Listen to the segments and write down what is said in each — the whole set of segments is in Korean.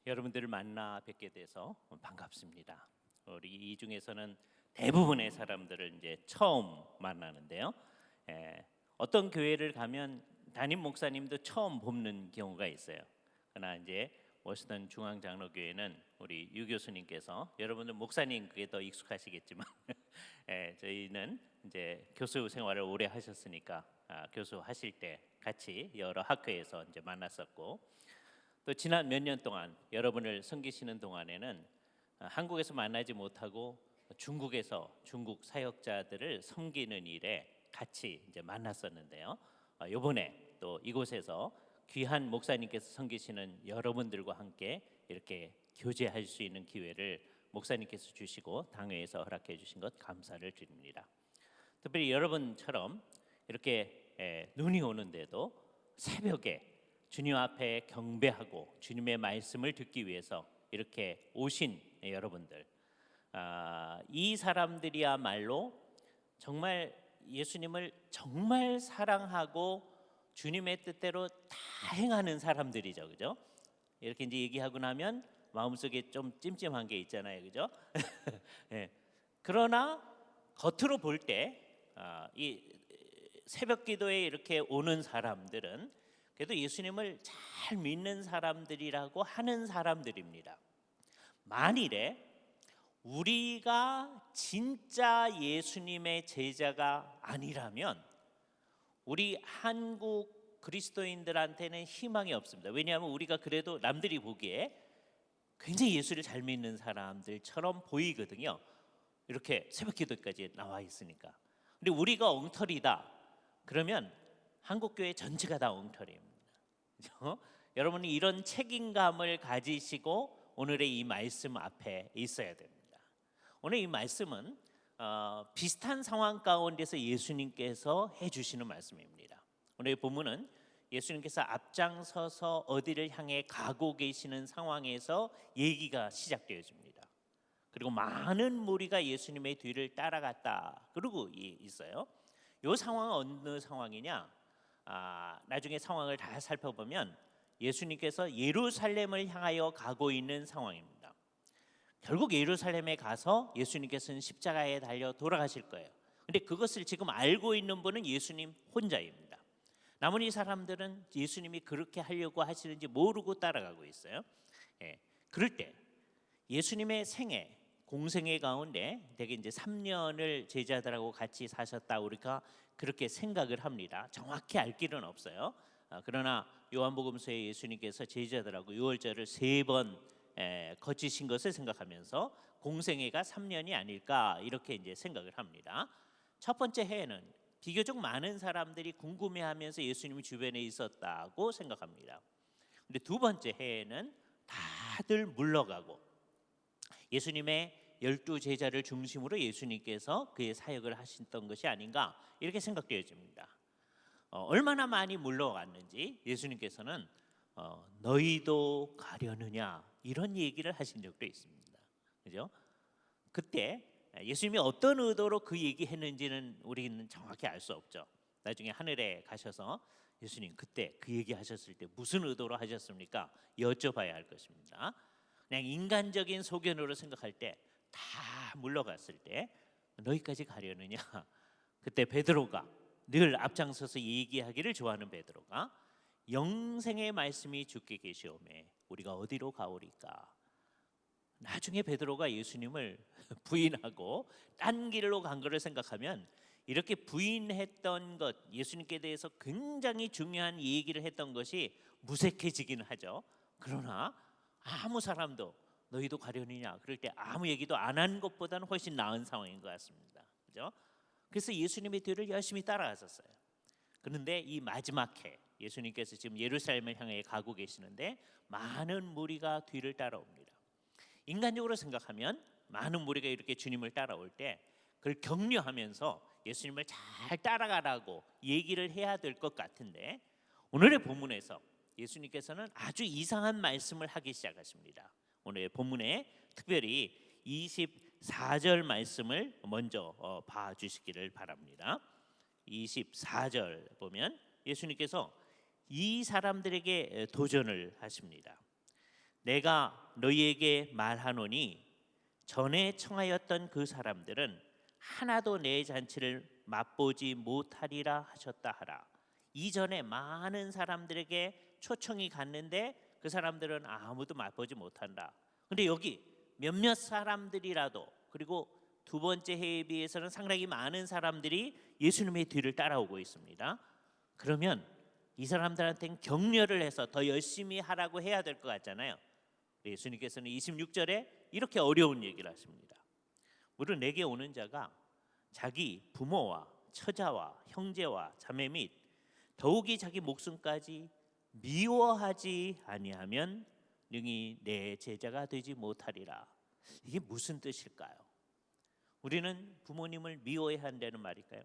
여러분들을 만나 뵙게 돼서 반갑습니다. 우리 이 중에서는 대부분의 사람들을 이제 처음 만나는데요. 어떤 교회를 가면 담임 목사님도 처음 뵙는 경우가 있어요. 그러나 이제 워싱턴 중앙장로교회는 우리 유 교수님께서, 여러분들 목사님 그게 더 익숙하시겠지만 저희는 이제 교수 생활을 오래 하셨으니까 교수하실 때 같이 여러 학교에서 이제 만났었고, 또 지난 몇 년 동안 여러분을 섬기시는 동안에는 한국에서 만나지 못하고 중국에서 중국 사역자들을 섬기는 일에 같이 이제 만났었는데요. 이번에 또 이곳에서 귀한 목사님께서 섬기시는 여러분들과 함께 이렇게 교제할 수 있는 기회를 목사님께서 주시고 당회에서 허락해 주신 것 감사를 드립니다. 특별히 여러분처럼 이렇게 눈이 오는데도 새벽에 주님 앞에 경배하고 주님의 말씀을 듣기 위해서 이렇게 오신 여러분들, 이 사람들이야말로 정말 예수님을 정말 사랑하고 주님의 뜻대로 다 행하는 사람들이죠, 그죠? 이렇게 이제 얘기하고 나면 마음속에 좀 찜찜한 게 있잖아요, 그죠? 네. 그러나 겉으로 볼 때 이 새벽 기도에 이렇게 오는 사람들은 그래도 예수님을 잘 믿는 사람들이라고 하는 사람들입니다. 만일에 우리가 진짜 예수님의 제자가 아니라면 우리 한국 그리스도인들한테는 희망이 없습니다. 왜냐하면 우리가 그래도 남들이 보기에 굉장히 예수를 잘 믿는 사람들처럼 보이거든요. 이렇게 새벽 기도까지 나와 있으니까. 근데 우리가 엉터리다 그러면 한국교회 전체가 다 엉터리입니다. 그렇죠? 여러분이 이런 책임감을 가지시고 오늘의 이 말씀 앞에 있어야 됩니다. 오늘 이 말씀은 비슷한 상황 가운데서 예수님께서 해주시는 말씀입니다. 오늘 본문은 예수님께서 앞장서서 어디를 향해 가고 계시는 상황에서 얘기가 시작되어집니다. 그리고 많은 무리가 예수님의 뒤를 따라갔다 그러고 있어요. 이 상황은 어느 상황이냐? 나중에 상황을 다 살펴보면 예수님께서 예루살렘을 향하여 가고 있는 상황입니다. 결국 예루살렘에 가서 예수님께서는 십자가에 달려 돌아가실 거예요. 근데 그것을 지금 알고 있는 분은 예수님 혼자입니다. 나머지 사람들은 예수님이 그렇게 하려고 하시는지 모르고 따라가고 있어요. 그럴 때 예수님의 생애 공생애 가운데 대개 이제 3년을 제자들하고 같이 사셨다 우리가 그렇게 생각을 합니다. 정확히 알 길은 없어요. 그러나 요한복음서에 예수님께서 제자들하고 유월절을 3번 거치신 것을 생각하면서 공생애가 3년이 아닐까 이렇게 이제 생각을 합니다. 첫 번째 해에는 비교적 많은 사람들이 궁금해하면서 예수님 주변에 있었다고 생각합니다. 근데 두 번째 해에는 다들 물러가고 예수님의 12제자를 중심으로 예수님께서 그의 사역을 하셨던 것이 아닌가 이렇게 생각되어집니다. 얼마나 많이 물러갔는지 예수님께서는 너희도 가려느냐 이런 얘기를 하신 적도 있습니다. 그죠? 그때 예수님이 어떤 의도로 그 얘기했는지는 우리는 정확히 알 수 없죠. 나중에 하늘에 가셔서 예수님 그때 그 얘기하셨을 때 무슨 의도로 하셨습니까? 여쭤봐야 할 것입니다. 그냥 인간적인 소견으로 생각할 때 다 물러갔을 때 너희까지 가려느냐? 그때 베드로가 늘 앞장서서 얘기하기를 좋아하는 베드로가 영생의 말씀이 주께 계시오매 우리가 어디로 가오리까? 나중에 베드로가 예수님을 부인하고 딴 길로 간 것을 생각하면 이렇게 부인했던 것 예수님께 대해서 굉장히 중요한 얘기를 했던 것이 무색해지긴 하죠. 그러나 아무 사람도 너희도 가려느냐 그럴 때 아무 얘기도 안 한 것보다는 훨씬 나은 상황인 것 같습니다. 그죠? 그래서 예수님의 뒤를 열심히 따라갔었어요. 그런데 이 마지막 해 예수님께서 지금 예루살렘을 향해 가고 계시는데 많은 무리가 뒤를 따라옵니다. 인간적으로 생각하면 많은 무리가 이렇게 주님을 따라올 때 그걸 격려하면서 예수님을 잘 따라가라고 얘기를 해야 될 것 같은데 오늘의 본문에서 예수님께서는 아주 이상한 말씀을 하기 시작하십니다. 오늘 본문에 특별히 24절 말씀을 먼저 봐주시기를 바랍니다. 24절 보면 예수님께서 이 사람들에게 도전을 하십니다. 내가 너희에게 말하노니 전에 청하였던 그 사람들은 하나도 내 잔치를 맛보지 못하리라 하셨다 하라. 이전에 많은 사람들에게 초청이 갔는데 그 사람들은 아무도 맛보지 못한다. 근데 여기 몇몇 사람들이라도, 그리고 두 번째 해에 비해서는 상당히 많은 사람들이 예수님의 뒤를 따라오고 있습니다. 그러면 이 사람들한테는 격려를 해서 더 열심히 하라고 해야 될 것 같잖아요. 예수님께서는 26절에 이렇게 어려운 얘기를 하십니다. 물론 내게 오는 자가 자기 부모와 처자와 형제와 자매 및 더욱이 자기 목숨까지 미워하지 아니하면 능히 내 제자가 되지 못하리라. 이게 무슨 뜻일까요? 우리는 부모님을 미워해야 한다는 말일까요?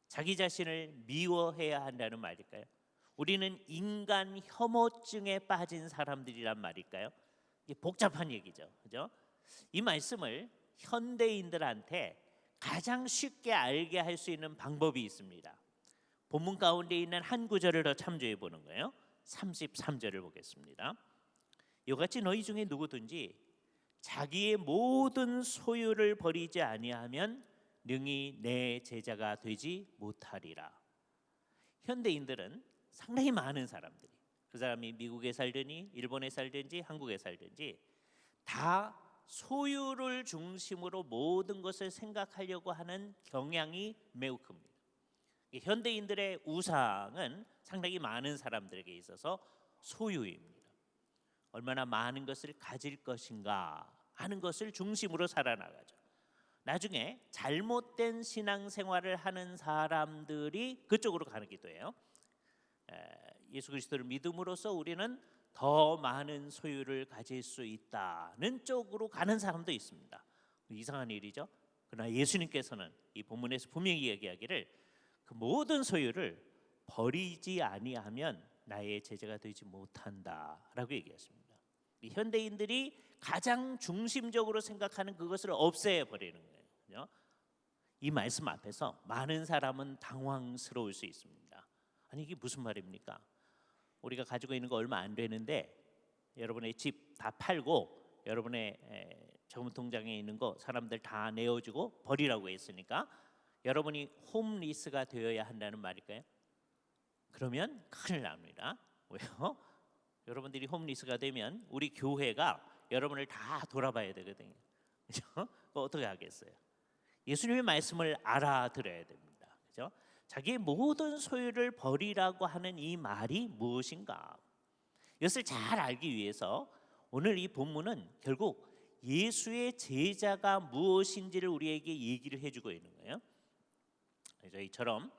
자기 자신을 미워해야 한다는 말일까요? 우리는 인간 혐오증에 빠진 사람들이란 말일까요? 이게 복잡한 얘기죠, 그죠? 이 말씀을 현대인들한테 가장 쉽게 알게 할 수 있는 방법이 있습니다. 본문 가운데 있는 한 구절을 더 참조해 보는 거예요. 33절을 보겠습니다. 이같이 너희 중에 누구든지 자기의 모든 소유를 버리지 아니하면 능히 내 제자가 되지 못하리라. 현대인들은 상당히 많은 사람들이, 그 사람이 미국에 살든지 일본에 살든지 한국에 살든지 다 소유를 중심으로 모든 것을 생각하려고 하는 경향이 매우 큽니다. 현대인들의 우상은 상당히 많은 사람들에게 있어서 소유입니다. 얼마나 많은 것을 가질 것인가 하는 것을 중심으로 살아나가죠. 나중에 잘못된 신앙생활을 하는 사람들이 그쪽으로 가기도 해요. 예수 그리스도를 믿음으로써 우리는 더 많은 소유를 가질 수 있다는 쪽으로 가는 사람도 있습니다. 이상한 일이죠. 그러나 예수님께서는 이 본문에서 분명히 얘기하기를 그 모든 소유를 버리지 아니하면 나의 제자가 되지 못한다라고 얘기했습니다. 이 현대인들이 가장 중심적으로 생각하는 그것을 없애 버리는 거예요. 그죠? 이 말씀 앞에서 많은 사람은 당황스러울 수 있습니다. 아니 이게 무슨 말입니까? 우리가 가지고 있는 거 얼마 안 되는데 여러분의 집 다 팔고 여러분의 저금통장에 있는 거 사람들 다 내어주고 버리라고 했으니까 여러분이 홈리스가 되어야 한다는 말일까요? 그러면 큰일 납니다. 왜요? 여러분들이 홈리스가 되면 우리 교회가 여러분을 다 돌아봐야 되거든요. 그렇죠? 어떻게 하겠어요? 예수님의 말씀을 알아들어야 됩니다. 그렇죠? 자기의 모든 소유를 버리라고 하는 이 말이 무엇인가? 이것을 잘 알기 위해서 오늘 이 본문은 결국 예수의 제자가 무엇인지를 우리에게 얘기를 해주고 있는 거예요. 저희처럼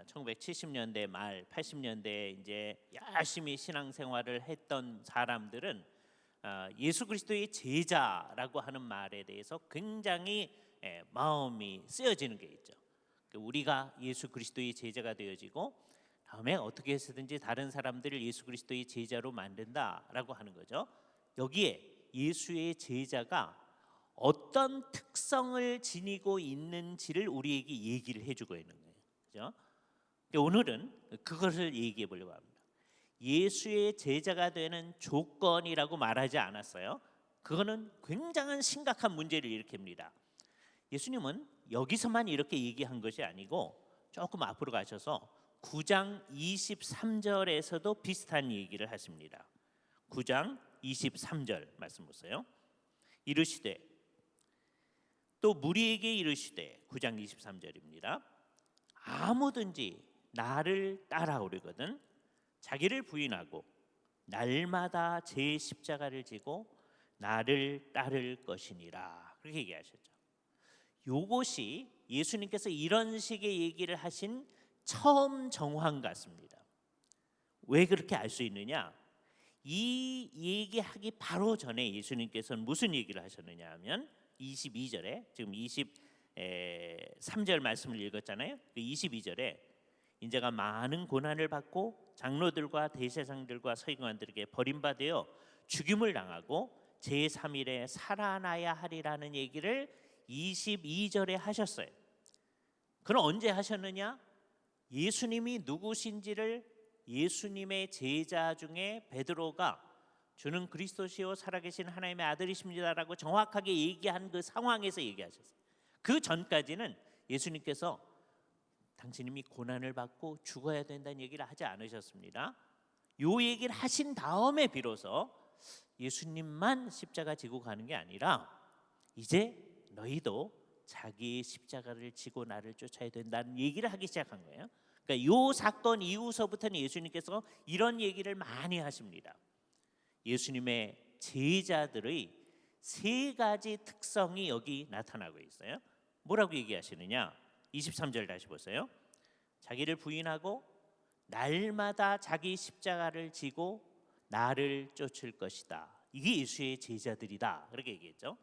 1970년대 말 80년대에 이제 열심히 신앙생활을 했던 사람들은 예수 그리스도의 제자라고 하는 말에 대해서 굉장히 마음이 쓰여지는 게 있죠. 우리가 예수 그리스도의 제자가 되어지고 다음에 어떻게 해서든지 다른 사람들을 예수 그리스도의 제자로 만든다라고 하는 거죠. 여기에 예수의 제자가 어떤 특성을 지니고 있는지를 우리에게 얘기를 해주고 있는 거예요. 그죠? 오늘은 그것을 얘기해 보려고 합니다. 예수의 제자가 되는 조건이라고 말하지 않았어요. 그거는 굉장한 심각한 문제를 일으킵니다. 예수님은 여기서만 이렇게 얘기한 것이 아니고 조금 앞으로 가셔서 9장 23절에서도 비슷한 얘기를 하십니다. 9장 23절 말씀 보세요. 이르시되 또 무리에게 이르시되 9장 23절입니다. 아무든지 나를 따라오려거든 자기를 부인하고 날마다 제 십자가를 지고 나를 따를 것이니라. 그렇게 얘기하셨죠. 요것이 예수님께서 이런 식의 얘기를 하신 처음 정황 같습니다. 왜 그렇게 알 수 있느냐? 이 얘기하기 바로 전에 예수님께서는 무슨 얘기를 하셨느냐 하면 22절에 지금 23절 말씀을 읽었잖아요. 22절에 인자가 많은 고난을 받고 장로들과 대제사장들과 서기관들에게 버림받아 죽임을 당하고 제3일에 살아나야 하리라는 얘기를 22절에 하셨어요. 그럼 언제 하셨느냐? 예수님이 누구신지를 예수님의 제자 중에 베드로가 주는 그리스도시요 살아계신 하나님의 아들이십니다라고 정확하게 얘기한 그 상황에서 얘기하셨어요. 그 전까지는 예수님께서 당신님이 고난을 받고 죽어야 된다는 얘기를 하지 않으셨습니다. 요 얘기를 하신 다음에 비로소 예수님만 십자가 지고 가는 게 아니라 이제 너희도 자기의 십자가를 지고 나를 쫓아야 된다는 얘기를 하기 시작한 거예요. 그러니까 요 사건 이후서부터는 예수님께서 이런 얘기를 많이 하십니다. 예수님의 제자들의 세 가지 특성이 여기 나타나고 있어요. 뭐라고 얘기하시느냐? 23절 다시 보세요. 자기를 부인하고 날마다 자기 십자가를 지고 나를 쫓을 것이다. 이게 예수의 제자들이다. 그렇게 얘기했죠.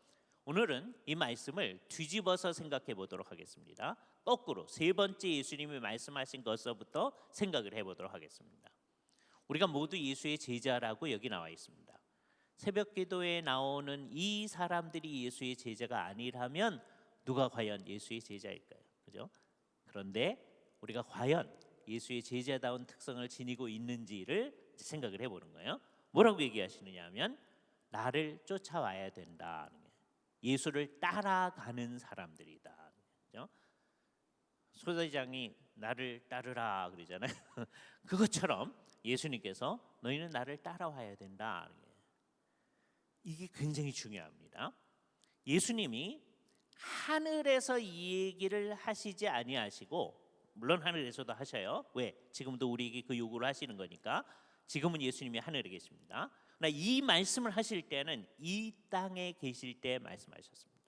오늘은 이 말씀을 뒤집어서 생각해 보도록 하겠습니다. 거꾸로 세 번째 예수님이 말씀하신 것서부터 생각을 해보도록 하겠습니다. 우리가 모두 예수의 제자라고 여기 나와 있습니다. 새벽 기도에 나오는 이 사람들이 예수의 제자가 아니라면 누가 과연 예수의 제자일까요? 그죠? 그런데 우리가 과연 예수의 제자다운 특성을 지니고 있는지를 생각을 해보는 거예요. 뭐라고 얘기하시느냐 하면 나를 쫓아와야 된다. 예수를 따라가는 사람들이다. 그죠? 소대장이 나를 따르라 그러잖아요. 그것처럼 예수님께서 너희는 나를 따라와야 된다. 이게 굉장히 중요합니다. 예수님이 하늘에서 이 얘기를 하시지 아니하시고, 물론 하늘에서도 하셔요. 왜? 지금도 우리에게 그 요구를 하시는 거니까. 지금은 예수님이 하늘에 계십니다. 그러나 이 말씀을 하실 때는 이 땅에 계실 때 말씀하셨습니다.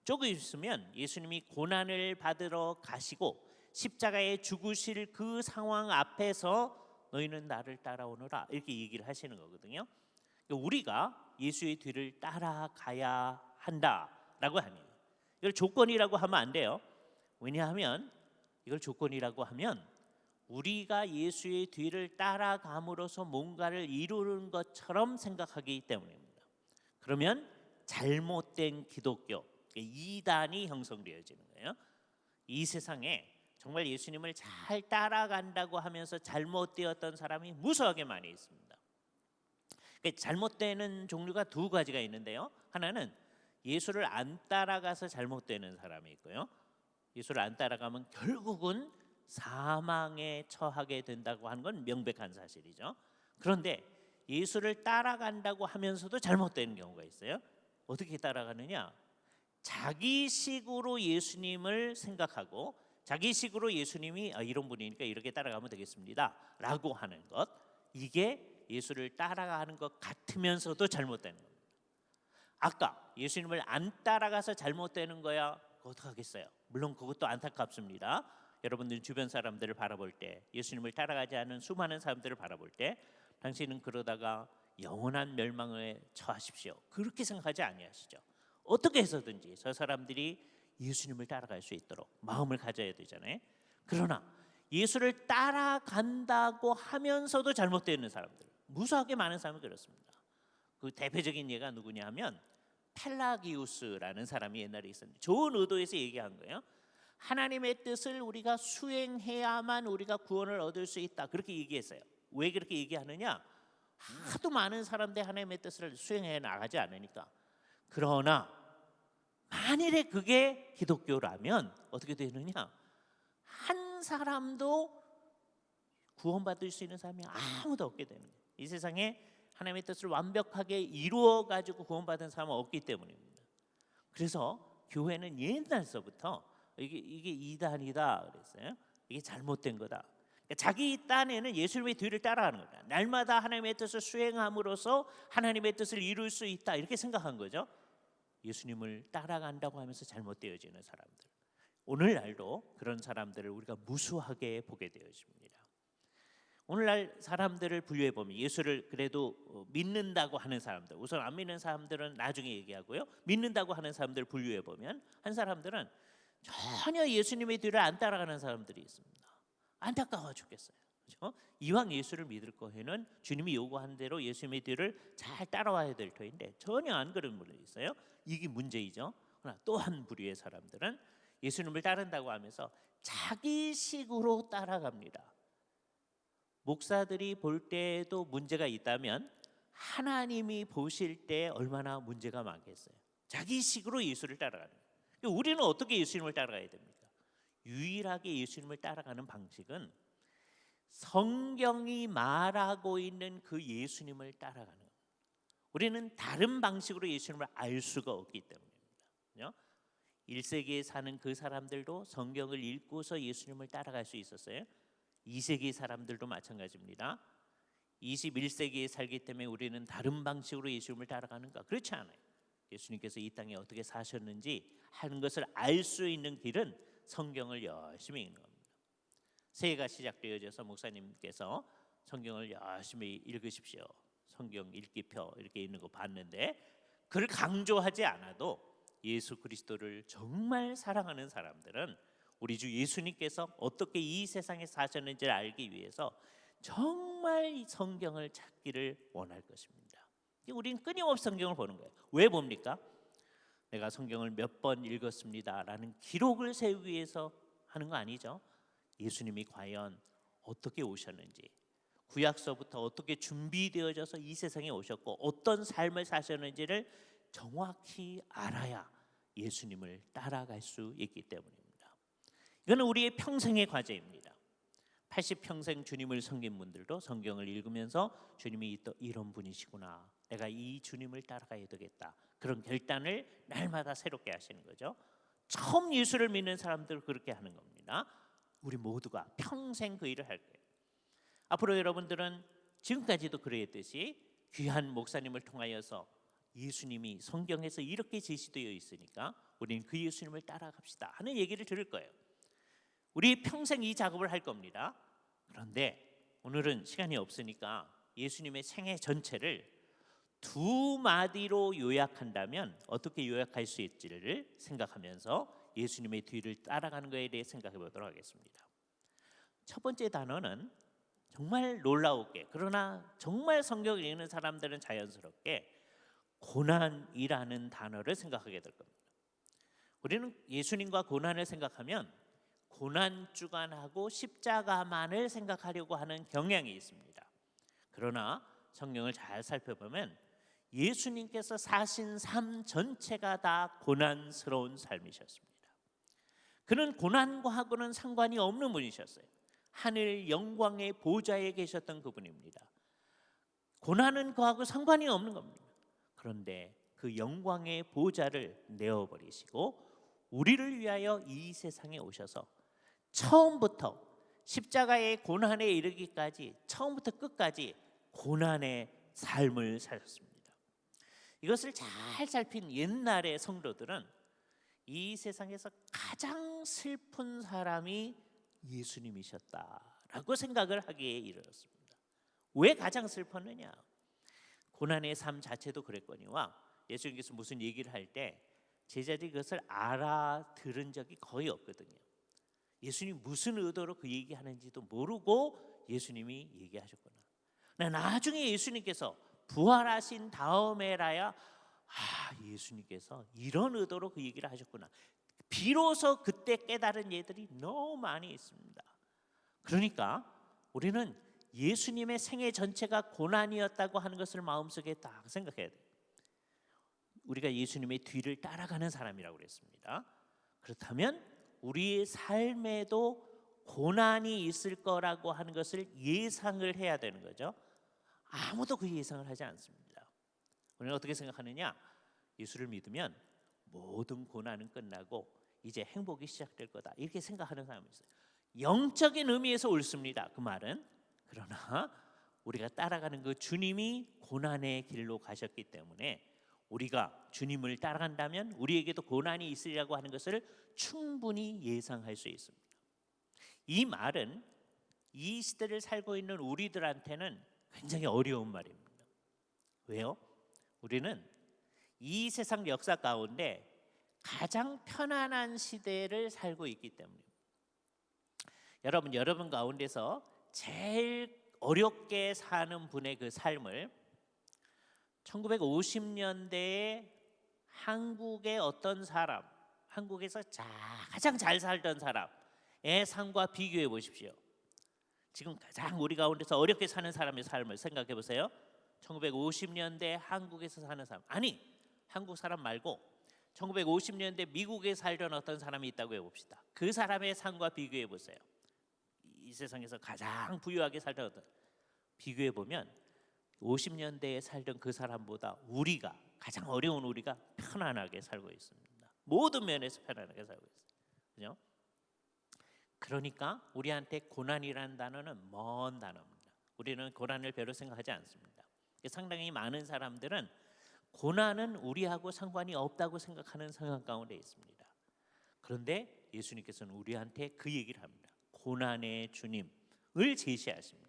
조금 있으면 예수님이 고난을 받으러 가시고 십자가에 죽으실 그 상황 앞에서 너희는 나를 따라오너라 이렇게 얘기를 하시는 거거든요. 우리가 예수의 뒤를 따라가야 한다라고 하니 이걸 조건이라고 하면 안 돼요. 왜냐하면 이걸 조건이라고 하면 우리가 예수의 뒤를 따라감으로써 뭔가를 이루는 것처럼 생각하기 때문입니다. 그러면 잘못된 기독교, 이단이 형성되어지는 거예요. 이 세상에 정말 예수님을 잘 따라간다고 하면서 잘못되었던 사람이 무수하게 많이 있습니다. 잘못되는 종류가 두 가지가 있는데요. 하나는 예수를 안 따라가서 잘못되는 사람이 있고요. 예수를 안 따라가면 결국은 사망에 처하게 된다고 하는 건 명백한 사실이죠. 그런데 예수를 따라간다고 하면서도 잘못되는 경우가 있어요. 어떻게 따라가느냐? 자기식으로 예수님을 생각하고 자기식으로 예수님이 이런 분이니까 이렇게 따라가면 되겠습니다 라고 하는 것, 이게 예수를 따라가는 것 같으면서도 잘못되는 겁니다. 아까 예수님을 안 따라가서 잘못되는 거야, 어떡하겠어요? 물론 그것도 안타깝습니다. 여러분들 주변 사람들을 바라볼 때, 예수님을 따라가지 않은 수많은 사람들을 바라볼 때 당신은 그러다가 영원한 멸망에 처하십시오 그렇게 생각하지 아니하시죠. 어떻게 해서든지 저 사람들이 예수님을 따라갈 수 있도록 마음을 가져야 되잖아요. 그러나 예수를 따라간다고 하면서도 잘못되는 사람들, 무수하게 많은 사람이 그렇습니다. 그 대표적인 예가 누구냐 하면 펠라기우스라는 사람이 옛날에 있었는데 좋은 의도에서 얘기한 거예요. 하나님의 뜻을 우리가 수행해야만 우리가 구원을 얻을 수 있다 그렇게 얘기했어요. 왜 그렇게 얘기하느냐? 하도 많은 사람들이 하나님의 뜻을 수행해 나가지 않으니까. 그러나 만일에 그게 기독교라면 어떻게 되느냐? 한 사람도 구원받을 수 있는 사람이 아무도 없게 되는 거예요. 이 세상에 하나님의 뜻을 완벽하게 이루어 가지고 구원받은 사람은 없기 때문입니다. 그래서 교회는 옛날서부터 이게 이단이다 그랬어요. 이게 잘못된 거다. 그러니까 자기 딴에는 예수님의 뒤를 따라가는 거다. 날마다 하나님의 뜻을 수행함으로써 하나님의 뜻을 이룰 수 있다 이렇게 생각한 거죠. 예수님을 따라간다고 하면서 잘못되어지는 사람들, 오늘날도 그런 사람들을 우리가 무수하게 보게 되어집니다. 오늘날 사람들을 분류해 보면 예수를 그래도 믿는다고 하는 사람들, 우선 안 믿는 사람들은 나중에 얘기하고요. 믿는다고 하는 사람들 분류해 보면 한 사람들은 전혀 예수님의 뒤를 안 따라가는 사람들이 있습니다. 안타까워 죽겠어요. 그렇죠? 이왕 예수를 믿을 거에는 주님이 요구한 대로 예수님의 뒤를 잘 따라와야 될 터인데 전혀 안 그런 분이 있어요. 이게 문제이죠. 그러나 또 한 부류의 사람들은 예수님을 따른다고 하면서 자기식으로 따라갑니다. 목사들이 볼 때에도 문제가 있다면 하나님이 보실 때 얼마나 문제가 많겠어요. 자기 식으로 예수를 따라가는 거예요. 그러니까 우리는 어떻게 예수님을 따라가야 됩니까? 유일하게 예수님을 따라가는 방식은 성경이 말하고 있는 그 예수님을 따라가는 거예요. 우리는 다른 방식으로 예수님을 알 수가 없기 때문입니다. 1세기에 사는 그 사람들도 성경을 읽고서 예수님을 따라갈 수 있었어요. 2세기 사람들도 마찬가지입니다. 21세기에 살기 때문에 우리는 다른 방식으로 예수님을 따라가는가? 그렇지 않아요. 예수님께서 이 땅에 어떻게 사셨는지 하는 것을 알 수 있는 길은 성경을 열심히 읽는 겁니다. 새해가 시작되어져서 목사님께서 성경을 열심히 읽으십시오. 성경 읽기표 이렇게 있는 거 봤는데 그를 강조하지 않아도 예수 그리스도를 정말 사랑하는 사람들은 우리 주 예수님께서 어떻게 이 세상에 사셨는지를 알기 위해서 정말 이 성경을 찾기를 원할 것입니다. 우리는 끊임없이 성경을 보는 거예요. 왜 봅니까? 내가 성경을 몇 번 읽었습니다라는 기록을 세우기 위해서 하는 거 아니죠. 예수님이 과연 어떻게 오셨는지, 구약서부터 어떻게 준비되어져서 이 세상에 오셨고 어떤 삶을 사셨는지를 정확히 알아야 예수님을 따라갈 수 있기 때문입니다. 이거는 우리의 평생의 과제입니다. 80평생 주님을 섬긴 분들도 성경을 읽으면서 주님이 이런 분이시구나, 내가 이 주님을 따라가야 되겠다, 그런 결단을 날마다 새롭게 하시는 거죠. 처음 예수를 믿는 사람들 그렇게 하는 겁니다. 우리 모두가 평생 그 일을 할 거예요. 앞으로 여러분들은 지금까지도 그랬듯이 귀한 목사님을 통하여서 예수님이 성경에서 이렇게 제시되어 있으니까 우리는 그 예수님을 따라갑시다 하는 얘기를 들을 거예요. 우리 평생 이 작업을 할 겁니다. 그런데 오늘은 시간이 없으니까 예수님의 생애 전체를 두 마디로 요약한다면 어떻게 요약할 수 있지를 생각하면서 예수님의 뒤를 따라가는 것에 대해 생각해 보도록 하겠습니다. 첫 번째 단어는 정말 놀라우게, 그러나 정말 성경을 읽는 사람들은 자연스럽게 고난이라는 단어를 생각하게 될 겁니다. 우리는 예수님과 고난을 생각하면 고난 주간하고 십자가만을 생각하려고 하는 경향이 있습니다. 그러나 성경을 잘 살펴보면 예수님께서 사신 삶 전체가 다 고난스러운 삶이셨습니다. 그는 고난과하고는 상관이 없는 분이셨어요. 하늘 영광의 보좌에 계셨던 그분입니다. 고난은 그하고 상관이 없는 겁니다. 그런데 그 영광의 보좌를 내어버리시고 우리를 위하여 이 세상에 오셔서 처음부터 십자가의 고난에 이르기까지 처음부터 끝까지 고난의 삶을 사셨습니다. 이것을 잘 살핀 옛날의 성도들은 이 세상에서 가장 슬픈 사람이 예수님이셨다라고 생각을 하기에 이르렀습니다. 왜 가장 슬펐느냐? 고난의 삶 자체도 그랬거니와 예수님께서 무슨 얘기를 할 때 제자들이 그것을 알아들은 적이 거의 없거든요. 예수님이 무슨 의도로 그 얘기하는지도 모르고 예수님이 얘기하셨구나. 나중에 예수님께서 부활하신 다음에라야 예수님께서 이런 의도로 그 얘기를 하셨구나. 비로소 그때 깨달은 예들이 너무 많이 있습니다. 그러니까 우리는 예수님의 생애 전체가 고난이었다고 하는 것을 마음속에 딱 생각해야 돼요. 우리가 예수님의 뒤를 따라가는 사람이라고 그랬습니다. 그렇다면 우리의 삶에도 고난이 있을 거라고 하는 것을 예상을 해야 되는 거죠. 아무도 그 예상을 하지 않습니다. 우리는 어떻게 생각하느냐? 예수를 믿으면 모든 고난은 끝나고 이제 행복이 시작될 거다, 이렇게 생각하는 사람이 있어요. 영적인 의미에서 옳습니다, 그 말은. 그러나 우리가 따라가는 그 주님이 고난의 길로 가셨기 때문에 우리가 주님을 따라간다면 우리에게도 고난이 있으리라고 하는 것을 충분히 예상할 수 있습니다. 이 말은 이 시대를 살고 있는 우리들한테는 굉장히 어려운 말입니다. 왜요? 우리는 이 세상 역사 가운데 가장 편안한 시대를 살고 있기 때문입니다. 여러분 가운데서 제일 어렵게 사는 분의 그 삶을 1950년대에 한국의 어떤 사람, 한국에서 가장 잘 살던 사람의 삶과 비교해 보십시오. 지금 가장 우리 가운데서 어렵게 사는 사람의 삶을 생각해 보세요. 1950년대 한국에서 사는 사람, 아니 한국 사람 말고 1950년대 미국에 살던 어떤 사람이 있다고 해봅시다. 그 사람의 삶과 비교해 보세요. 이 세상에서 가장 부유하게 살던 어떤, 비교해 보면 50년대에 살던 그 사람보다 우리가, 가장 어려운 우리가 편안하게 살고 있습니다. 모든 면에서 편안하게 살고 있어요. 그죠? 그러니까 우리한테 고난이라는 단어는 먼 단어입니다. 우리는 고난을 별로 생각하지 않습니다. 상당히 많은 사람들은 고난은 우리하고 상관이 없다고 생각하는 성향 가운데 있습니다. 그런데 예수님께서는 우리한테 그 얘기를 합니다. 고난의 주님을 제시하십니다.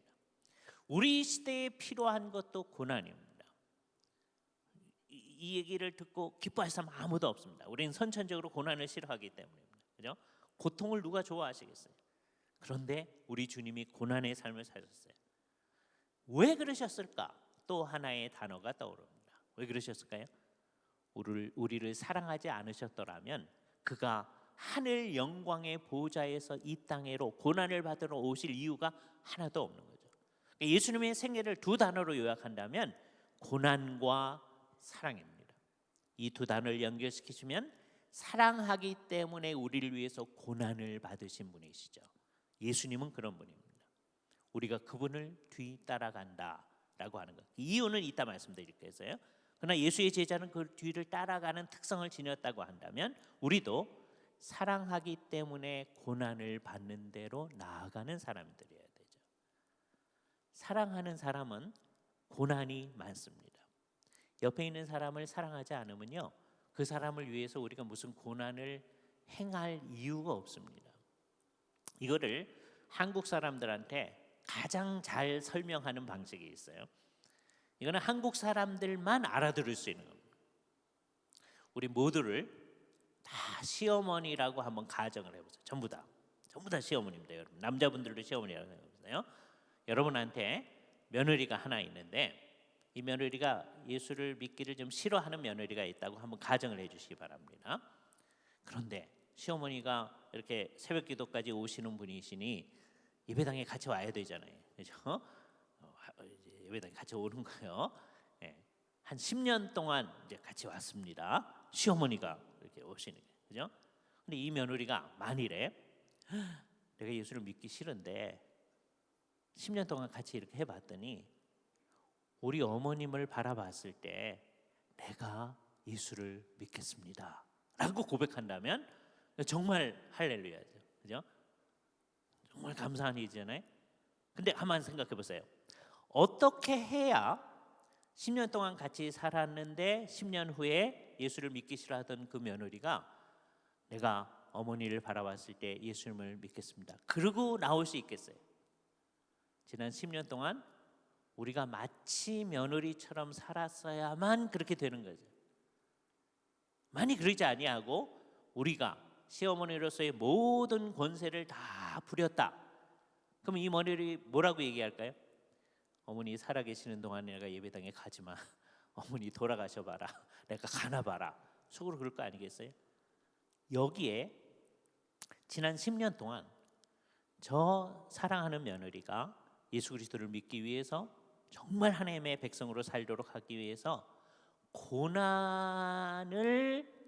우리 시대에 필요한 것도 고난입니다. 이 얘기를 듣고 기뻐할 사람 아무도 없습니다. 우리는 선천적으로 고난을 싫어하기 때문입니다. 그죠? 고통을 누가 좋아하시겠어요? 그런데 우리 주님이 고난의 삶을 사셨어요. 왜 그러셨을까? 또 하나의 단어가 떠오릅니다. 왜 그러셨을까요? 우리를 사랑하지 않으셨더라면 그가 하늘 영광의 보좌에서 이 땅으로 고난을 받으러 오실 이유가 하나도 없는 거죠. 예수님의 생애를 두 단어로 요약한다면 고난과 사랑입니다. 이 두 단어를 연결시키시면 사랑하기 때문에 우리를 위해서 고난을 받으신 분이시죠. 예수님은 그런 분입니다. 우리가 그분을 뒤따라간다라고 하는 것. 이유는 이따 말씀드릴게요. 그러나 예수의 제자는 그 뒤를 따라가는 특성을 지녔다고 한다면 우리도 사랑하기 때문에 고난을 받는 대로 나아가는 사람들이어야 되죠. 사랑하는 사람은 고난이 많습니다. 옆에 있는 사람을 사랑하지 않으면요, 그 사람을 위해서 우리가 무슨 고난을 행할 이유가 없습니다. 이거를 한국 사람들한테 가장 잘 설명하는 방식이 있어요. 이거는 한국 사람들만 알아들을 수 있는 겁니다. 우리 모두를 다 시어머니라고 한번 가정을 해보세요. 전부 다 시어머니입니다. 여러분, 남자분들도 시어머니라고 해보세요. 여러분한테 며느리가 하나 있는데 이 며느리가 예수를 믿기를 좀 싫어하는 며느리가 있다고 한번 가정을 해주시기 바랍니다. 그런데 시어머니가 이렇게 새벽기도까지 오시는 분이시니 예배당에 같이 와야 되잖아요. 그렇죠? 예배당에 같이 오는 거예요. 한 10년 동안 이제 같이 왔습니다. 시어머니가 이렇게 오시는 거예요. 그죠? 근데 이 며느리가 만일에 내가 예수를 믿기 싫은데 10년 동안 같이 이렇게 해봤더니 우리 어머님을 바라봤을 때 내가 예수를 믿겠습니다 라고 고백한다면 정말 할렐루야죠. 그죠? 정말 감사한 일이잖아요. 근데 한번 생각해 보세요. 어떻게 해야 10년 동안 같이 살았는데 10년 후에 예수를 믿기 싫어하던 그 며느리가 내가 어머니를 바라봤을 때 예수님을 믿겠습니다 그러고 나올 수 있겠어요? 지난 10년 동안 우리가 마치 며느리처럼 살았어야만 그렇게 되는 거죠. 많이 그러지 아니하고 우리가 시어머니로서의 모든 권세를 다 부렸다. 그럼 이 며느리 뭐라고 얘기할까요? 어머니 살아계시는 동안 내가 예배당에 가지마. 어머니 돌아가셔봐라. 내가 가나봐라. 속으로 그럴 거 아니겠어요? 여기에 지난 10년 동안 저 사랑하는 며느리가 예수 그리스도를 믿기 위해서 정말 하나님의 백성으로 살도록 하기 위해서 고난을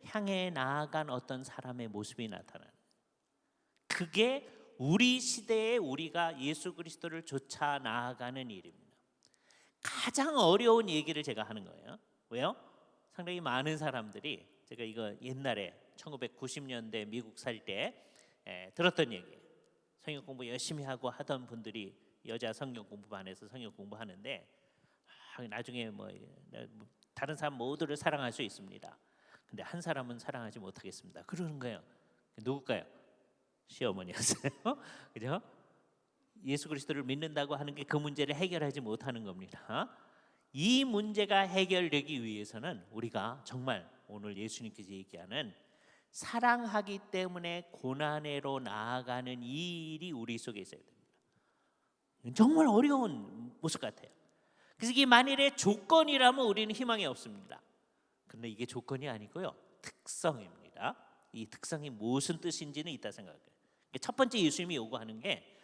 향해 나아간 어떤 사람의 모습이 나타나는, 그게 우리 시대에 우리가 예수 그리스도를 쫓아 나아가는 일입니다. 가장 어려운 얘기를 제가 하는 거예요. 왜요? 상당히 많은 사람들이, 제가 이거 옛날에 1990년대 미국 살 때 들었던 얘기예요. 성경 공부 열심히 하고 하던 분들이 여자 성경 공부반에서 성경 공부하는데 나중에 다른 사람 모두를 사랑할 수 있습니다. 근데 한 사람은 사랑하지 못하겠습니다. 그러는 거예요. 누굴까요? 시어머니였어요. 그죠? 예수 그리스도를 믿는다고 하는 게 그 문제를 해결하지 못하는 겁니다. 이 문제가 해결되기 위해서는 우리가 정말 오늘 예수님께서 얘기하는 사랑하기 때문에 고난으로 나아가는 이 일이 우리 속에 있어야 됩니다. 정말 어려운 모습 같아요. 그래서 이게 만일에 조건이라면 우리는 희망이 없습니다. 그런데 이게 조건이 아니고요, 특성입니다. 이 특성이 무슨 뜻인지는 이따 생각할게요. 첫 번째 예수님이 요구하는 게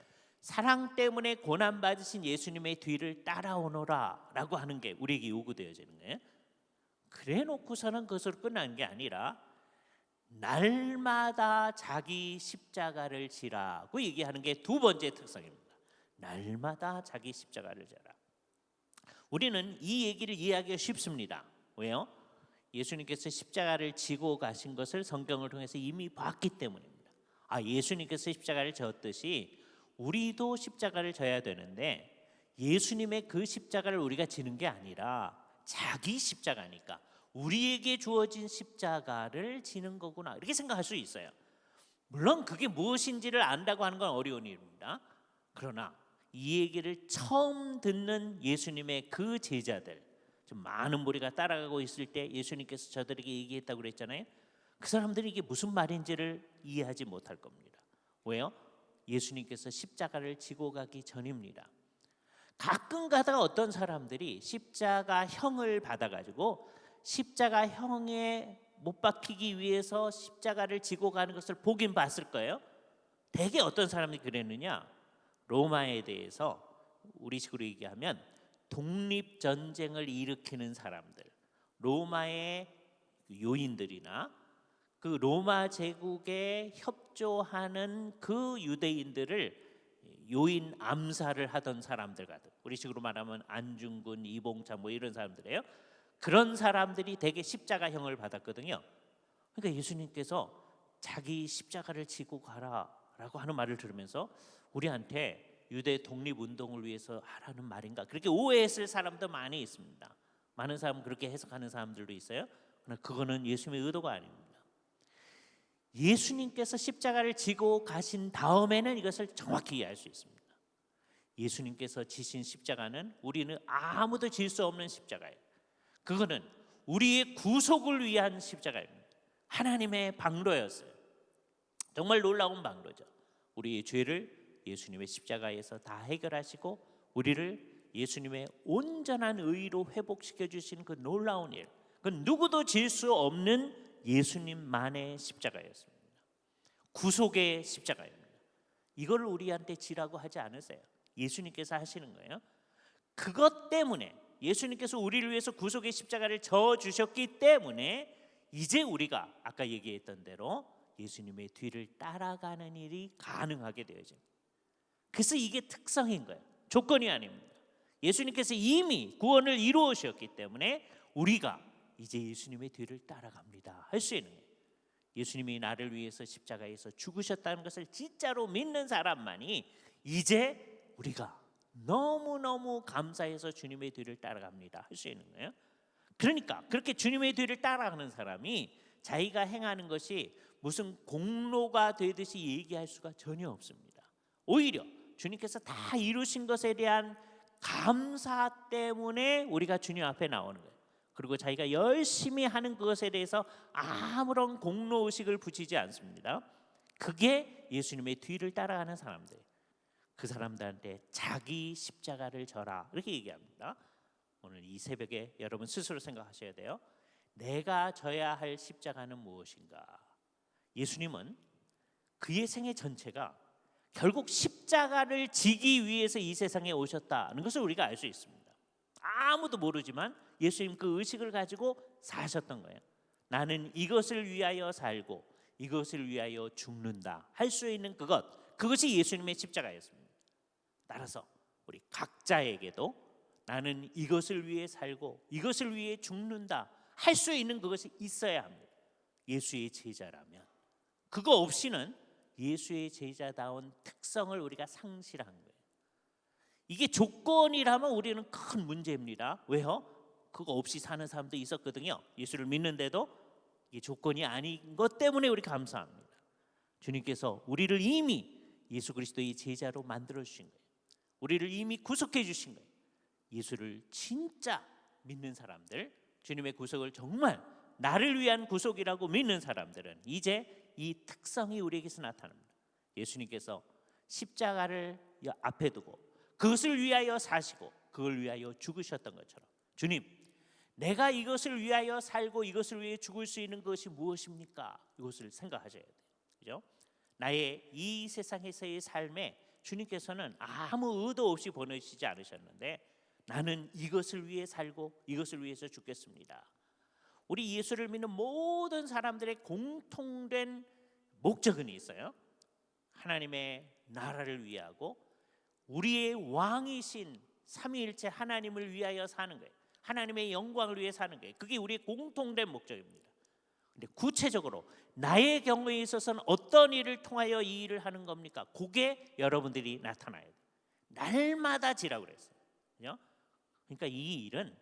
사랑 때문에 고난 받으신 예수님의 뒤를 따라오너라라고 하는 게 우리에게 요구되어지는 거예요. 그래 놓고서는 그것으로 끝나는 게 아니라 날마다 자기 십자가를 지라고 얘기하는 게 두 번째 특성입니다. 날마다 자기 십자가를 져라. 우리는 이 얘기를 이해하기가 쉽습니다. 왜요? 예수님께서 십자가를 지고 가신 것을 성경을 통해서 이미 봤기 때문입니다. 예수님께서 십자가를 졌듯이 우리도 십자가를 져야 되는데, 예수님의 그 십자가를 우리가 지는 게 아니라 자기 십자가니까 우리에게 주어진 십자가를 지는 거구나, 이렇게 생각할 수 있어요. 물론 그게 무엇인지를 안다고 하는 건 어려운 일입니다. 그러나 이 얘기를 처음 듣는 예수님의 그 제자들, 좀 많은 무리가 따라가고 있을 때 예수님께서 저들에게 얘기했다고 그랬잖아요. 그 사람들이 이게 무슨 말인지를 이해하지 못할 겁니다. 왜요? 예수님께서 십자가를 지고 가기 전입니다. 가끔 가다가 어떤 사람들이 십자가형을 받아가지고 십자가형에 못 박히기 위해서 십자가를 지고 가는 것을 보긴 봤을 거예요. 대개 어떤 사람이 그랬느냐, 로마에 대해서 우리식으로 얘기하면 독립전쟁을 일으키는 사람들, 로마의 요인들이나 그 로마 제국에 협조하는 그 유대인들을 요인 암살을 하던 사람들 같은, 우리식으로 말하면 안중근, 이봉창 뭐 이런 사람들이에요. 그런 사람들이 대개 십자가형을 받았거든요. 그러니까 예수님께서 자기 십자가를 지고 가라라고 하는 말을 들으면서 우리한테 유대 독립운동을 위해서 하라는 말인가, 그렇게 오해했을 사람도 많이 있습니다. 많은 사람 그렇게 해석하는 사람들도 있어요. 그러나 그거는 예수님의 의도가 아닙니다. 예수님께서 십자가를 지고 가신 다음에는 이것을 정확히 이해할 수 있습니다. 예수님께서 지신 십자가는 우리는 아무도 질 수 없는 십자가예요. 그거는 우리의 구속을 위한 십자가입니다. 하나님의 방도였어요. 정말 놀라운 방도죠. 우리의 죄를 예수님의 십자가에서 다 해결하시고 우리를 예수님의 온전한 의로 회복시켜 주신 그 놀라운 일, 그건 누구도 질 수 없는 예수님만의 십자가였습니다. 구속의 십자가입니다. 이걸 우리한테 지라고 하지 않으세요. 예수님께서 하시는 거예요. 그것 때문에 예수님께서 우리를 위해서 구속의 십자가를 져 주셨기 때문에 이제 우리가 아까 얘기했던 대로 예수님의 뒤를 따라가는 일이 가능하게 되어집니다. 그래서 이게 특성인 거예요. 조건이 아닙니다. 예수님께서 이미 구원을 이루으셨기 때문에 우리가 이제 예수님의 뒤를 따라갑니다 할 수 있는 거예요. 예수님이 나를 위해서 십자가에서 죽으셨다는 것을 진짜로 믿는 사람만이 이제 우리가 너무너무 감사해서 주님의 뒤를 따라갑니다 할 수 있는 거예요. 그러니까 그렇게 주님의 뒤를 따라가는 사람이 자기가 행하는 것이 무슨 공로가 되듯이 얘기할 수가 전혀 없습니다. 오히려 주님께서 다 이루신 것에 대한 감사 때문에 우리가 주님 앞에 나오는 거예요. 그리고 자기가 열심히 하는 그것에 대해서 아무런 공로의식을 붙이지 않습니다. 그게 예수님의 뒤를 따라가는 사람들. 그 사람들한테 자기 십자가를 져라 이렇게 얘기합니다. 오늘 이 새벽에 여러분 스스로 생각하셔야 돼요. 내가 져야 할 십자가는 무엇인가? 예수님은 그의 생애 전체가 결국 십자가를 지기 위해서 이 세상에 오셨다는 것을 우리가 알 수 있습니다. 아무도 모르지만 예수님 그 의식을 가지고 사셨던 거예요. 나는 이것을 위하여 살고 이것을 위하여 죽는다 할 수 있는 그것이 예수님의 십자가였습니다. 따라서 우리 각자에게도 나는 이것을 위해 살고 이것을 위해 죽는다 할 수 있는 그것이 있어야 합니다. 예수의 제자라면. 그거 없이는 예수의 제자다운 특성을 우리가 상실한 거예요. 이게 조건이라면 우리는 큰 문제입니다. 왜요? 그거 없이 사는 사람도 있었거든요. 예수를 믿는데도 이게 조건이 아닌 것 때문에 우리 감사합니다. 주님께서 우리를 이미 예수 그리스도의 제자로 만들어 주신 거예요. 우리를 이미 구속해 주신 거예요. 예수를 진짜 믿는 사람들, 주님의 구속을 정말 나를 위한 구속이라고 믿는 사람들은 이제 이 특성이 우리에게서 나타납니다. 예수님께서 십자가를 앞에 두고 그것을 위하여 사시고 그걸 위하여 죽으셨던 것처럼, 주님, 내가 이것을 위하여 살고 이것을 위해 죽을 수 있는 것이 무엇입니까? 이것을 생각하셔야 돼요. 그죠? 나의 이 세상에서의 삶에 주님께서는 아무 의도 없이 보내시지 않으셨는데 나는 이것을 위해 살고 이것을 위해서 죽겠습니다. 우리 예수를 믿는 모든 사람들의 공통된 목적은 있어요. 하나님의 나라를 위하고 우리의 왕이신 삼위일체 하나님을 위하여 사는 거예요. 하나님의 영광을 위해 사는 거예요. 그게 우리의 공통된 목적입니다. 근데 구체적으로 나의 경우에 있어서는 어떤 일을 통하여 이 일을 하는 겁니까? 그게 여러분들이 나타나야 돼요. 날마다 지라고 그랬어요. 그러니까 이 일은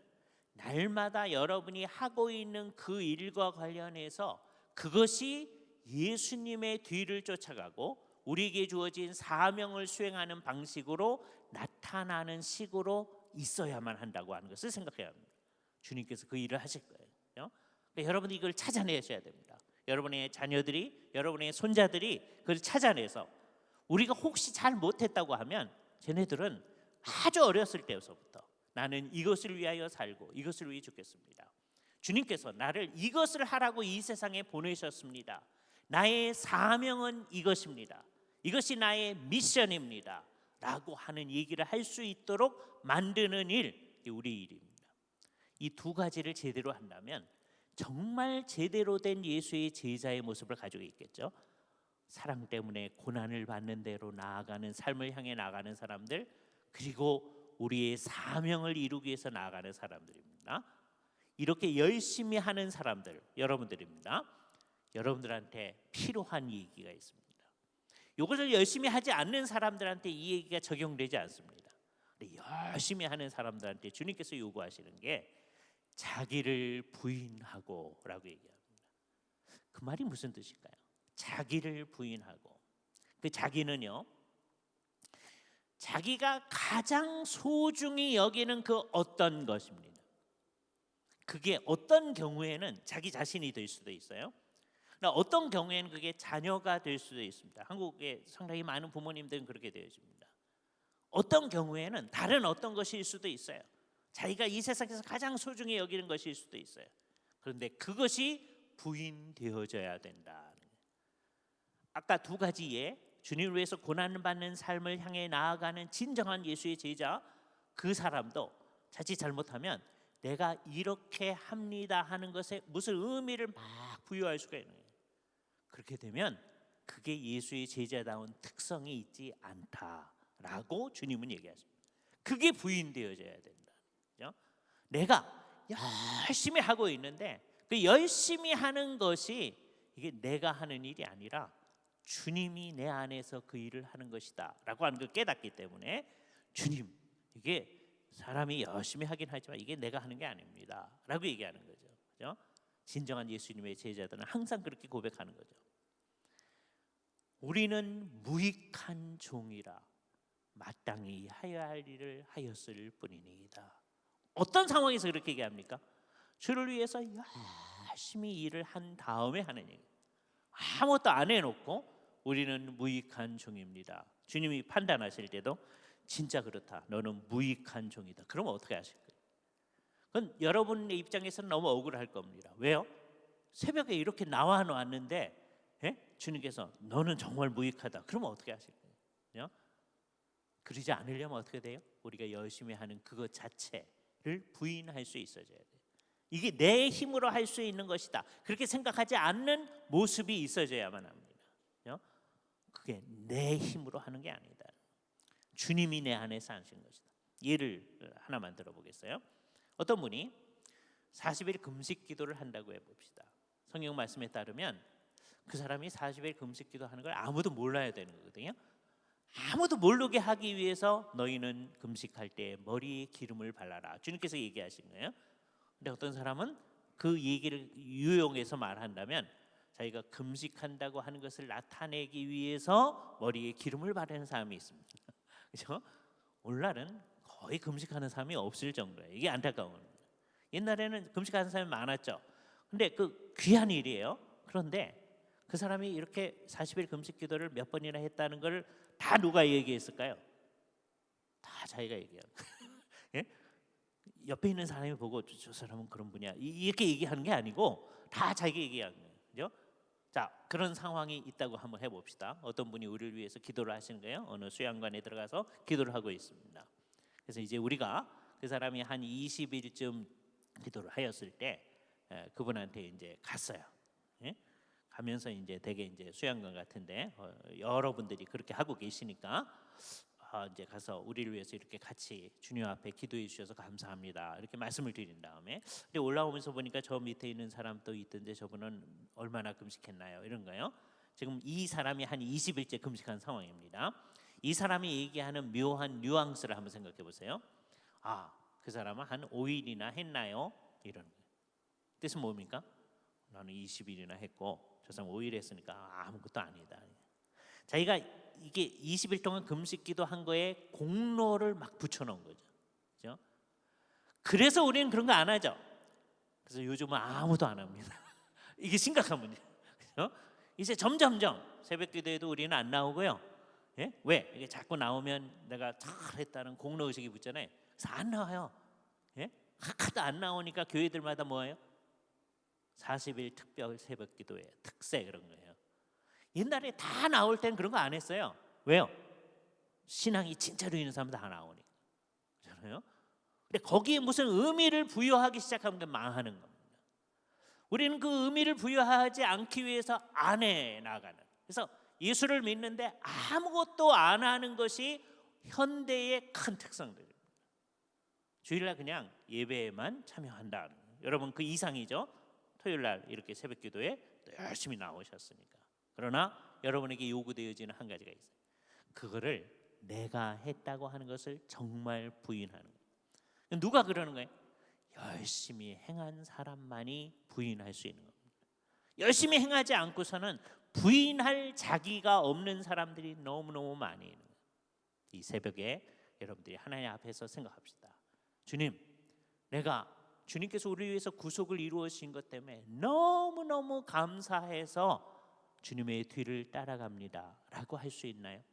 날마다 여러분이 하고 있는 그 일과 관련해서 그것이 예수님의 뒤를 쫓아가고 우리에게 주어진 사명을 수행하는 방식으로 나타나는 식으로 있어야만 한다고 하는 것을 생각해야 합니다. 주님께서 그 일을 하실 거예요. 그러니까 여러분이 이걸 찾아내셔야 됩니다. 여러분의 자녀들이, 여러분의 손자들이 그걸 찾아내서 우리가 혹시 잘 못했다고 하면 쟤네들은 아주 어렸을 때서부터 나는 이것을 위하여 살고 이것을 위해 죽겠습니다. 주님께서 나를 이것을 하라고 이 세상에 보내셨습니다. 나의 사명은 이것입니다. 이것이 나의 미션입니다. 라고 하는 얘기를 할 수 있도록 만드는 일, 우리 일입니다. 이 두 가지를 제대로 한다면 정말 제대로 된 예수의 제자의 모습을 가지고 있겠죠. 사랑 때문에 고난을 받는 대로 나아가는 삶을 향해 나아가는 사람들, 그리고 우리의 사명을 이루기 위해서 나아가는 사람들입니다. 이렇게 열심히 하는 사람들, 여러분들입니다. 여러분들한테 필요한 얘기가 있습니다. 이것을 열심히 하지 않는 사람들한테 이 얘기가 적용되지 않습니다. 근데 열심히 하는 사람들한테 주님께서 요구하시는 게 자기를 부인하고 라고 얘기합니다. 그 말이 무슨 뜻일까요? 자기를 부인하고. 그 자기는요, 자기가 가장 소중히 여기는 그 어떤 것입니다. 그게 어떤 경우에는 자기 자신이 될 수도 있어요. 어떤 경우에는 그게 자녀가 될 수도 있습니다. 한국에 상당히 많은 부모님들은 그렇게 되어 있습니다. 어떤 경우에는 다른 어떤 것일 수도 있어요. 자기가 이 세상에서 가장 소중히 여기는 것일 수도 있어요. 그런데 그것이 부인되어져야 된다. 아까 두 가지의 주님을 위해서 고난을 받는 삶을 향해 나아가는 진정한 예수의 제자, 그 사람도 자칫 잘못하면 내가 이렇게 합니다 하는 것에 무슨 의미를 막 부여할 수가 있는 거예요. 그렇게 되면 그게 예수의 제자다운 특성이 있지 않다라고 주님은 얘기하십니다. 그게 부인되어져야 된다. 그렇죠? 내가 열심히 하고 있는데 그 열심히 하는 것이 이게 내가 하는 일이 아니라 주님이 내 안에서 그 일을 하는 것이다 라고 하는 걸 깨닫기 때문에 주님, 이게 사람이 열심히 하긴 하지만 이게 내가 하는 게 아닙니다 라고 얘기하는 거죠. 그렇죠? 진정한 예수님의 제자들은 항상 그렇게 고백하는 거죠. 우리는 무익한 종이라 마땅히 하여야 할 일을 하였을 뿐이니이다. 어떤 상황에서 그렇게 얘기합니까? 주를 위해서 열심히 일을 한 다음에 하는 얘기. 아무것도 안 해놓고 우리는 무익한 종입니다. 주님이 판단하실 때도 진짜 그렇다. 너는 무익한 종이다. 그러면 어떻게 하실 거예요? 그건 여러분의 입장에서는 너무 억울할 겁니다. 왜요? 새벽에 이렇게 나와 놨는데 주님께서 너는 정말 무익하다. 그러면 어떻게 하실 거예요? 그러지 않으려면 어떻게 돼요? 우리가 열심히 하는 그것 자체를 부인할 수 있어야 돼요. 이게 내 힘으로 할 수 있는 것이다. 그렇게 생각하지 않는 모습이 있어져야만 합니다. 그게 내 힘으로 하는 게 아니다. 주님이 내 안에서 하신 것이다. 예를 하나만 들어보겠어요. 어떤 분이 40일 금식 기도를 한다고 해봅시다. 성경 말씀에 따르면 그 사람이 40일 금식 기도하는 걸 아무도 몰라야 되는 거거든요. 아무도 모르게 하기 위해서 너희는 금식할 때 머리에 기름을 발라라. 주님께서 얘기하신 거예요. 근데 어떤 사람은 그 얘기를 유용해서 말한다면 자기가 금식한다고 하는 것을 나타내기 위해서 머리에 기름을 바르는 사람이 있습니다. 그렇죠? 오늘날은 거의 금식하는 사람이 없을 정도예요. 이게 안타까운 겁니다. 옛날에는 금식하는 사람이 많았죠. 근데 그 귀한 일이에요. 그런데 그 사람이 이렇게 40일 금식 기도를 몇 번이나 했다는 걸 다 누가 얘기했을까요? 다 자기가 얘기해요. 예? 옆에 있는 사람이 보고 저 사람은 그런 분이야 이렇게 얘기하는 게 아니고 다 자기가 얘기하는 거예요. 그죠? 자, 그런 상황이 있다고 한번 해봅시다. 어떤 분이 우리를 위해서 기도를 하시는 거예요. 어느 수양관에 들어가서 기도를 하고 있습니다. 그래서 이제 우리가 그 사람이 한 20일쯤 기도를 하였을 때 그분한테 이제 갔어요. 예? 가면서 이제 되게 이제 수양관 같은데 여러분들이 그렇게 하고 계시니까 이제 가서 우리를 위해서 이렇게 같이 주님 앞에 기도해 주셔서 감사합니다. 이렇게 말씀을 드린 다음에 근데 올라오면서 보니까 저 밑에 있는 사람도 있던데 저분은 얼마나 금식했나요? 이런 거요. 지금 이 사람이 한 20일째 금식한 상황입니다. 이 사람이 얘기하는 묘한 뉘앙스를 한번 생각해 보세요. 그 사람은 한 5일이나 했나요? 이런 거예요. 뜻은 뭡니까? 나는 20일이나 했고 저 사람 5일 했으니까 아무것도 아니다. 자기가 이게 20일 동안 금식기도 한 거에 공로를 막 붙여놓은 거죠. 그렇죠? 그래서 우리는 그런 거 안 하죠. 그래서 요즘은 아무도 안 합니다. 이게 심각한 문제예요. 그렇죠? 이제 점점점 새벽기도에도 우리는 안 나오고요. 예? 왜? 이게 자꾸 나오면 내가 잘했다는 공로 의식이 붙잖아요. 그래서 안 나와요. 예? 하나도 안 나오니까 교회들마다 뭐예요? 40일 특별 새벽기도의 특세 그런 거예요. 옛날에 다 나올 땐 그런 거 안 했어요. 왜요? 신앙이 진짜로 있는 사람 다 나오니까. 그렇잖아요. 근데 거기에 무슨 의미를 부여하기 시작하면 망하는 겁니다. 우리는 그 의미를 부여하지 않기 위해서 안 해 나가는. 그래서 예수를 믿는데 아무것도 안 하는 것이 현대의 큰 특성들입니다. 주일날 그냥 예배에만 참여한다. 여러분 그 이상이죠. 토요일날 이렇게 새벽기도에 또 열심히 나오셨으니까. 그러나 여러분에게 요구되어지는 한 가지가 있어요. 그거를 내가 했다고 하는 것을 정말 부인하는 거예요. 누가 그러는 거예요? 열심히 행한 사람만이 부인할 수 있는 겁니다. 열심히 행하지 않고서는 부인할 자기가 없는 사람들이 너무너무 많이 있는 거예요. 이 새벽에 여러분들이 하나님 앞에서 생각합시다. 주님, 내가 주님께서 우리 위해서 구속을 이루어진 것 때문에 너무너무 감사해서 주님의 뒤를 따라갑니다 라고 할 수 있나요?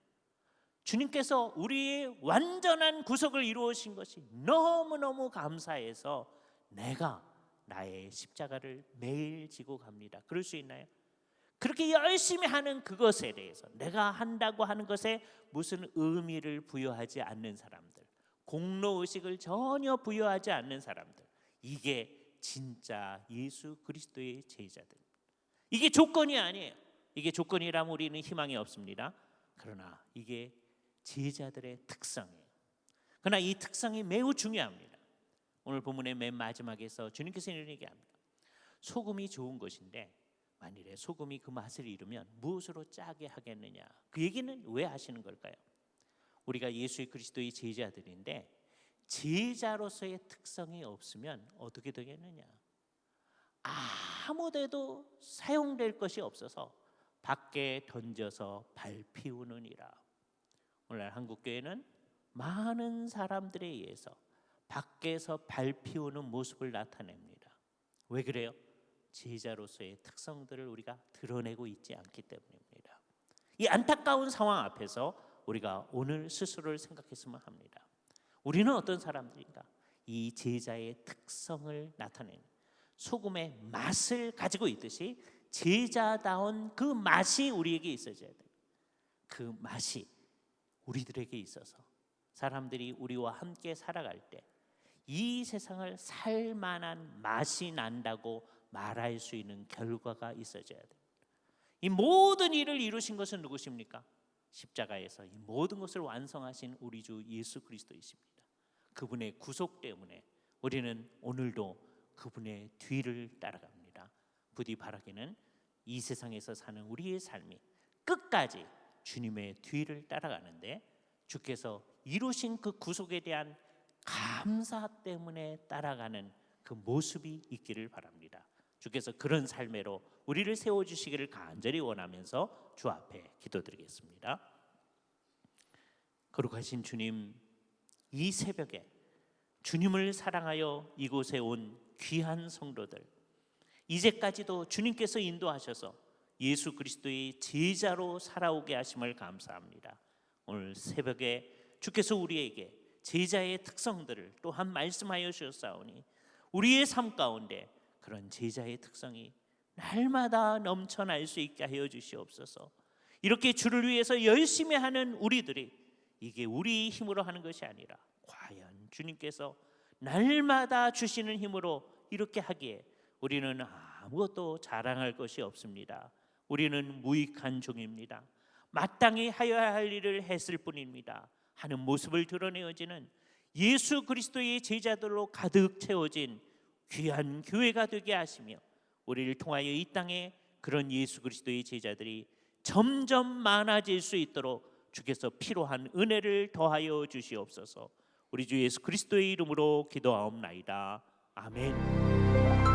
주님께서 우리의 완전한 구속을 이루어진 것이 너무너무 감사해서 내가 나의 십자가를 매일 지고 갑니다. 그럴 수 있나요? 그렇게 열심히 하는 그것에 대해서 내가 한다고 하는 것에 무슨 의미를 부여하지 않는 사람들, 공로의식을 전혀 부여하지 않는 사람들, 이게 진짜 예수 그리스도의 제자들. 이게 조건이 아니에요. 이게 조건이라면 우리는 희망이 없습니다. 그러나 이게 제자들의 특성이에요. 그러나 이 특성이 매우 중요합니다. 오늘 본문의 맨 마지막에서 주님께서 이런 얘기합니다. 소금이 좋은 것인데 만일에 소금이 그 맛을 잃으면 무엇으로 짜게 하겠느냐. 그 얘기는 왜 하시는 걸까요? 우리가 예수 그리스도의 제자들인데 제자로서의 특성이 없으면 어떻게 되겠느냐. 아무데도 사용될 것이 없어서 밖에 던져서 밟히우느니라. 오늘날 한국교회는 많은 사람들에 의해서 밖에서 밟히우는 모습을 나타냅니다. 왜 그래요? 제자로서의 특성들을 우리가 드러내고 있지 않기 때문입니다. 이 안타까운 상황 앞에서 우리가 오늘 스스로를 생각했으면 합니다. 우리는 어떤 사람들인가? 이 제자의 특성을 나타내는 소금의 맛을 가지고 있듯이 제자다운 그 맛이 우리에게 있어져야 돼요. 그 맛이 우리들에게 있어서 사람들이 우리와 함께 살아갈 때 이 세상을 살 만한 맛이 난다고 말할 수 있는 결과가 있어져야 돼요. 이 모든 일을 이루신 것은 누구십니까? 십자가에서 이 모든 것을 완성하신 우리 주 예수 그리스도이십니다. 그분의 구속 때문에 우리는 오늘도 그분의 뒤를 따라갑니다. 부디 바라기는 이 세상에서 사는 우리의 삶이 끝까지 주님의 뒤를 따라가는데 주께서 이루신 그 구속에 대한 감사 때문에 따라가는 그 모습이 있기를 바랍니다. 주께서 그런 삶으로 우리를 세워주시기를 간절히 원하면서 주 앞에 기도드리겠습니다. 거룩하신 주님, 이 새벽에 주님을 사랑하여 이곳에 온 귀한 성도들, 이제까지도 주님께서 인도하셔서 예수 그리스도의 제자로 살아오게 하심을 감사합니다. 오늘 새벽에 주께서 우리에게 제자의 특성들을 또한 말씀하여 주셨사오니 우리의 삶 가운데 그런 제자의 특성이 날마다 넘쳐날 수 있게 하여 주시옵소서. 이렇게 주를 위해서 열심히 하는 우리들이 이게 우리 힘으로 하는 것이 아니라 과연 주님께서 날마다 주시는 힘으로 이렇게 하기에 우리는 아무것도 자랑할 것이 없습니다. 우리는 무익한 종입니다. 마땅히 하여야 할 일을 했을 뿐입니다 하는 모습을 드러내어지는 예수 그리스도의 제자들로 가득 채워진 귀한 교회가 되게 하시며 우리를 통하여 이 땅에 그런 예수 그리스도의 제자들이 점점 많아질 수 있도록 주께서 필요한 은혜를 더하여 주시옵소서. 우리 주 예수 그리스도의 이름으로 기도하옵나이다. 아멘.